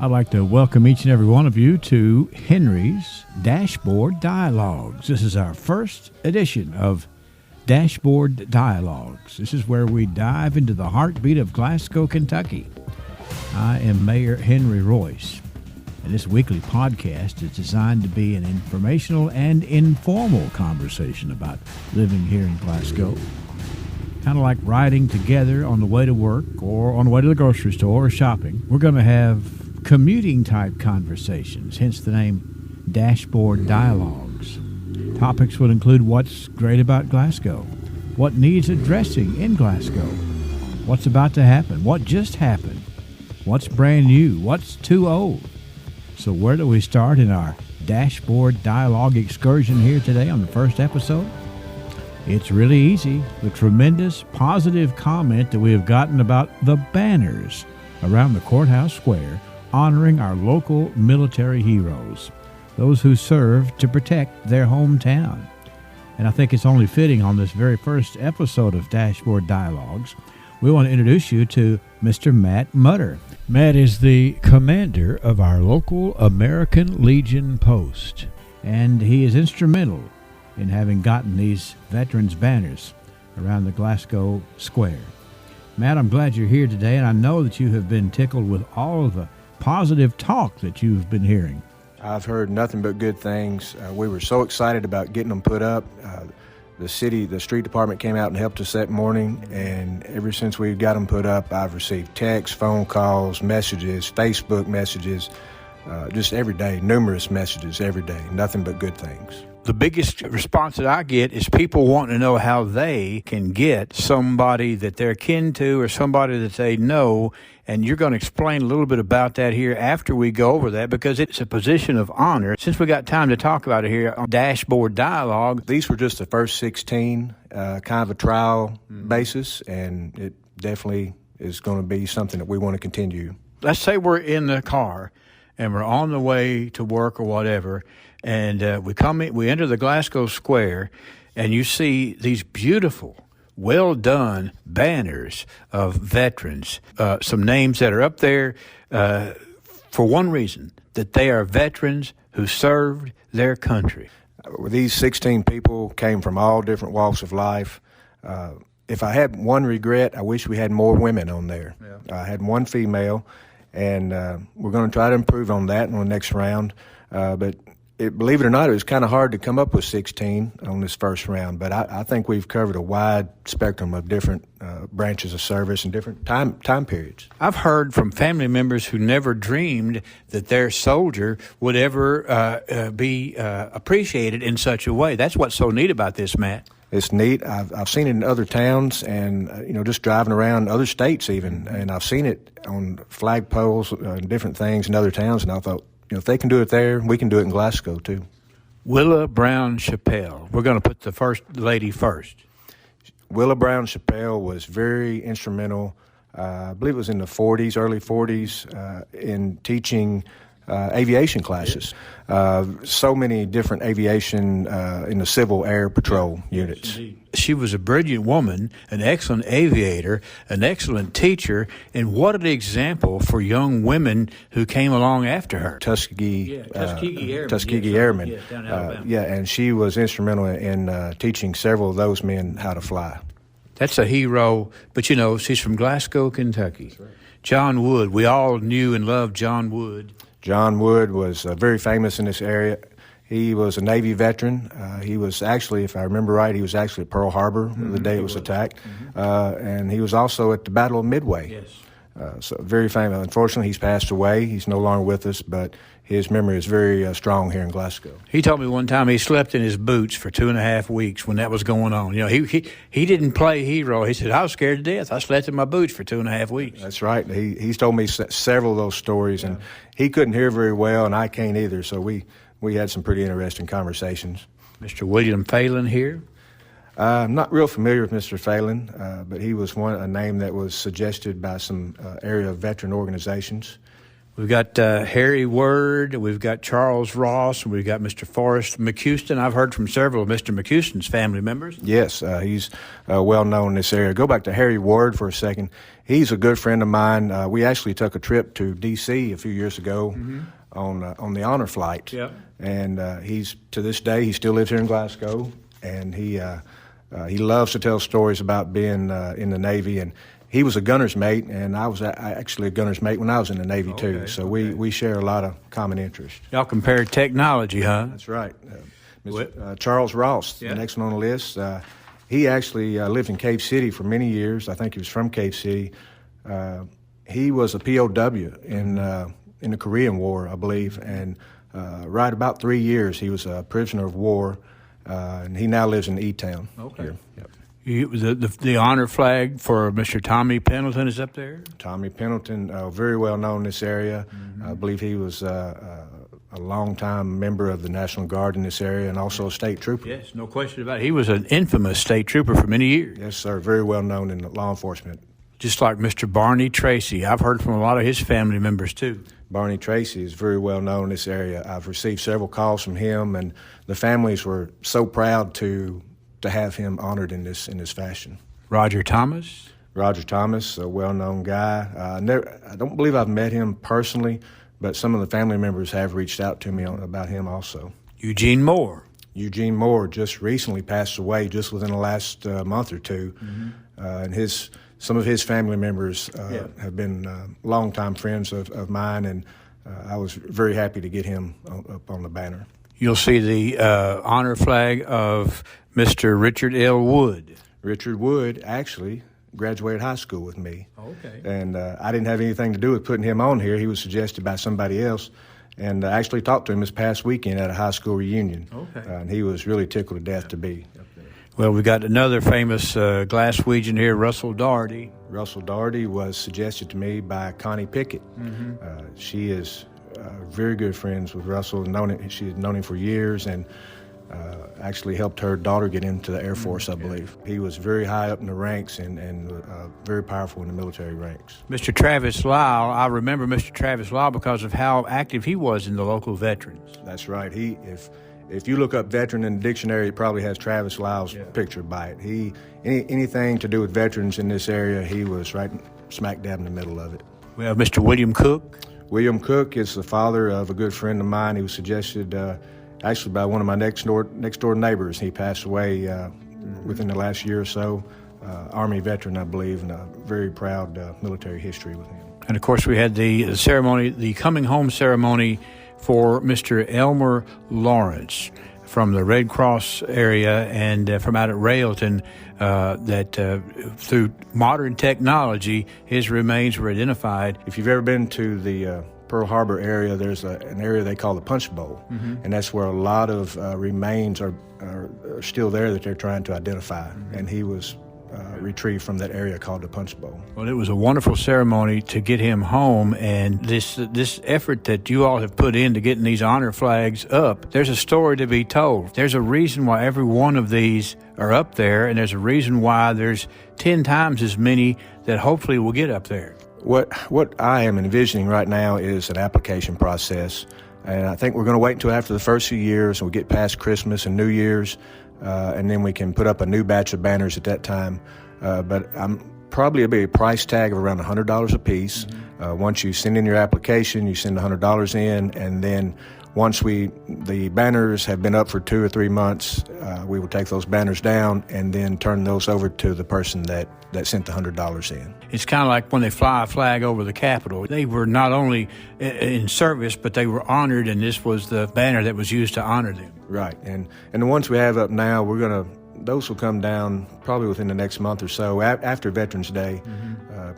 I'd like to welcome each and every one of you to Henry's Dashboard Dialogues. This is our first edition of Dashboard Dialogues. This is where we dive into the heartbeat of Glasgow, Kentucky. I am Mayor Henry Royse, and this weekly podcast is designed to be an informational and informal conversation about living here in Glasgow. Kind of like riding together on the way to work or on the way to the grocery store or shopping. We're going to have commuting type conversations, hence the name Dashboard Dialogues. Topics would include what's great about Glasgow, what needs addressing in Glasgow, what's about to happen, what just happened, what's brand new, what's too old. So where do we start in our Dashboard Dialogue excursion here today on the first episode? It's really easy. The tremendous positive comment that we have gotten about the banners around the courthouse square honoring our local military heroes, those who served to protect their hometown. And I think it's only fitting on this very first episode of Dashboard Dialogues, we want to introduce you to Mr. Matt Mutter. Matt is the commander of our local American Legion post, and he is instrumental in having gotten these veterans banners around the Glasgow square. Matt, I'm glad you're here today, and I know that you have been tickled with all of the positive talk that you've been hearing. I've heard nothing but good things. We were so excited about getting them put up. The street department came out and helped us that morning, and ever since we got them put up, I've received texts, phone calls, messages, Facebook messages, just every day, numerous messages every day, nothing but good things. The biggest response that I get is people wanting to know how they can get somebody that they're kin to or somebody that they know, and you're going to explain a little bit about that here after we go over that, because it's a position of honor. Since we got time to talk about it here on Dashboard Dialogue. These were just the first 16, kind of a trial basis, and it definitely is going to be something that we want to continue. Let's say we're in the car and we're on the way to work or whatever, and we enter the Glasgow Square, and you see these beautiful, well-done banners of veterans, some names that are up there for one reason, that they are veterans who served their country. These 16 people came from all different walks of life. If I had one regret, I wish we had more women on there. Yeah. I had one female, and we're going to try to improve on that in the next round. But believe it or not, it was kind of hard to come up with 16 on this first round, but I think we've covered a wide spectrum of different branches of service and different time periods. I've heard from family members who never dreamed that their soldier would ever be appreciated in such a way. That's what's so neat about this, Matt. It's neat. I've seen it in other towns and, just driving around other states even, and I've seen it on flagpoles and different things in other towns, and I thought, if they can do it there, we can do it in Glasgow, too. Willa Brown Chappelle. We're going to put the first lady first. Willa Brown Chappelle was very instrumental, I believe it was in the early 40s, in teaching aviation classes. So many different aviation in the Civil Air Patrol units. Yes, she was a brilliant woman, an excellent aviator, an excellent teacher, and what an example for young women who came along after her. Tuskegee Airmen. Airmen. And she was instrumental in teaching several of those men how to fly. That's a hero, but she's from Glasgow, Kentucky. That's right. John Wood, we all knew and loved John Wood. John Wood was very famous in this area. He was a Navy veteran. He was actually, if I remember right, he was actually at Pearl Harbor the day it was attacked. And he was also at the Battle of Midway. Yes. So very famous. Unfortunately, he's passed away. He's no longer with us, but his memory is very strong here in Glasgow. He told me one time he slept in his boots for 2.5 weeks when that was going on. He didn't play hero. He said, I was scared to death. I slept in my boots for 2.5 weeks. That's right. He's told me several of those stories, and he couldn't hear very well, and I can't either, so we had some pretty interesting conversations. Mr. William Phelan here. I'm not real familiar with Mr. Phelan, but he was a name that was suggested by some area veteran organizations. We've got Harry Word, we've got Charles Ross, and we've got Mr. Forrest McHouston. I've heard from several of Mr. McHouston's family members. Yes, he's well known in this area. Go back to Harry Word for a second. He's a good friend of mine. We actually took a trip to D.C. a few years ago on the honor flight. Yep. And he's, to this day, he still lives here in Glasgow, and he loves to tell stories about being in the Navy. And he was a gunner's mate, and I was actually a gunner's mate when I was in the Navy, too. So we share a lot of common interests. Y'all compare technology, huh? That's right. Charles Ross, the next one on the list, he actually lived in Cave City for many years. I think he was from Cave City. He was a POW in the Korean War, I believe, and right about 3 years he was a prisoner of war, and he now lives in E-Town. Okay. Here. Yep. The honor flag for Mr. Tommy Pendleton is up there? Tommy Pendleton, very well known in this area. I believe he was a long-time member of the National Guard in this area and also a state trooper. Yes, no question about it. He was an infamous state trooper for many years. Yes, sir. Very well known in law enforcement. Just like Mr. Barney Tracy. I've heard from a lot of his family members, too. Barney Tracy is very well known in this area. I've received several calls from him, and the families were so proud to have him honored in this fashion. Roger Thomas? Roger Thomas, a well-known guy. I don't believe I've met him personally, but some of the family members have reached out to me about him also. Eugene Moore? Eugene Moore just recently passed away, just within the last month or two. And some of his family members have been longtime friends of mine, and I was very happy to get him up on the banner. You'll see the honor flag of Mr. Richard L. Wood. Richard Wood actually graduated high school with me. Okay. And I didn't have anything to do with putting him on here. He was suggested by somebody else. And I actually talked to him this past weekend at a high school reunion. Okay. And he was really tickled to death to be up there. Well, we got another famous Glaswegian here, Russell Daugherty. Russell Daugherty was suggested to me by Connie Pickett. She is very good friends with Russell. She had known him for years and actually helped her daughter get into the Air Force, I believe. He was very high up in the ranks and very powerful in the military ranks. Mr. Travis Lyle, I remember Mr. Travis Lyle because of how active he was in the local veterans. That's right. If you look up veteran in the dictionary, it probably has Travis Lyle's picture by it. Anything to do with veterans in this area, he was right smack dab in the middle of it. We have Mr. William Cook. William Cook is the father of a good friend of mine. He was suggested actually by one of my next door neighbors. He passed away within the last year or so. Army veteran, I believe, and a very proud military history with him. And of course, we had the ceremony, the coming home ceremony for Mr. Elmer Lawrence from the Red Cross area and from out at Railton, that through modern technology, his remains were identified. If you've ever been to the Pearl Harbor area, there's an area they call the Punch Bowl, and that's where a lot of remains are still there that they're trying to identify, and he was retrieved from that area called the Punch Bowl. Well, it was a wonderful ceremony to get him home, and this effort that you all have put into getting these honor flags up, there's a story to be told. There's a reason why every one of these are up there, and there's a reason why there's 10 times as many that hopefully will get up there. What I am envisioning right now is an application process, and I think we're going to wait until after the first few years and we get past Christmas and New Year's, and then we can put up a new batch of banners at that time. But it'll be a price tag of around $100 a piece. Once you send in your application, you send $100 in, and then once the banners have been up for 2 or 3 months, we will take those banners down and then turn those over to the person that sent the $100 in. It's kind of like when they fly a flag over the Capitol. They were not only in service, but they were honored, and this was the banner that was used to honor them. Right, and the ones we have up now, those will come down probably within the next month or so after Veterans Day,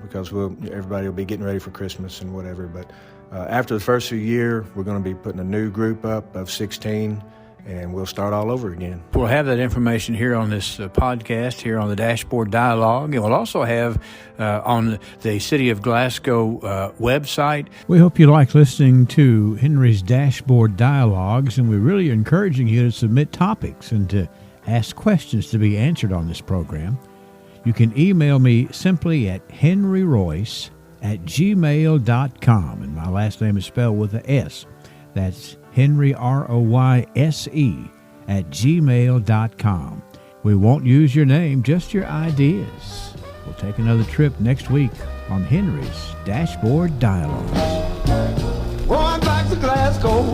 because everybody will be getting ready for Christmas and whatever. But after the first of the year, we're going to be putting a new group up of 16, and we'll start all over again. We'll have that information here on this podcast, here on the Dashboard Dialogue, and we'll also have on the City of Glasgow website. We hope you like listening to Henry's Dashboard Dialogues, and we're really encouraging you to submit topics and to ask questions to be answered on this program. You can email me simply at henryroyse at gmail.com. And my last name is spelled with a S. That's Henry, Royse, at gmail.com. We won't use your name, just your ideas. We'll take another trip next week on Henry's Dashboard Dialogues. Going back to Glasgow,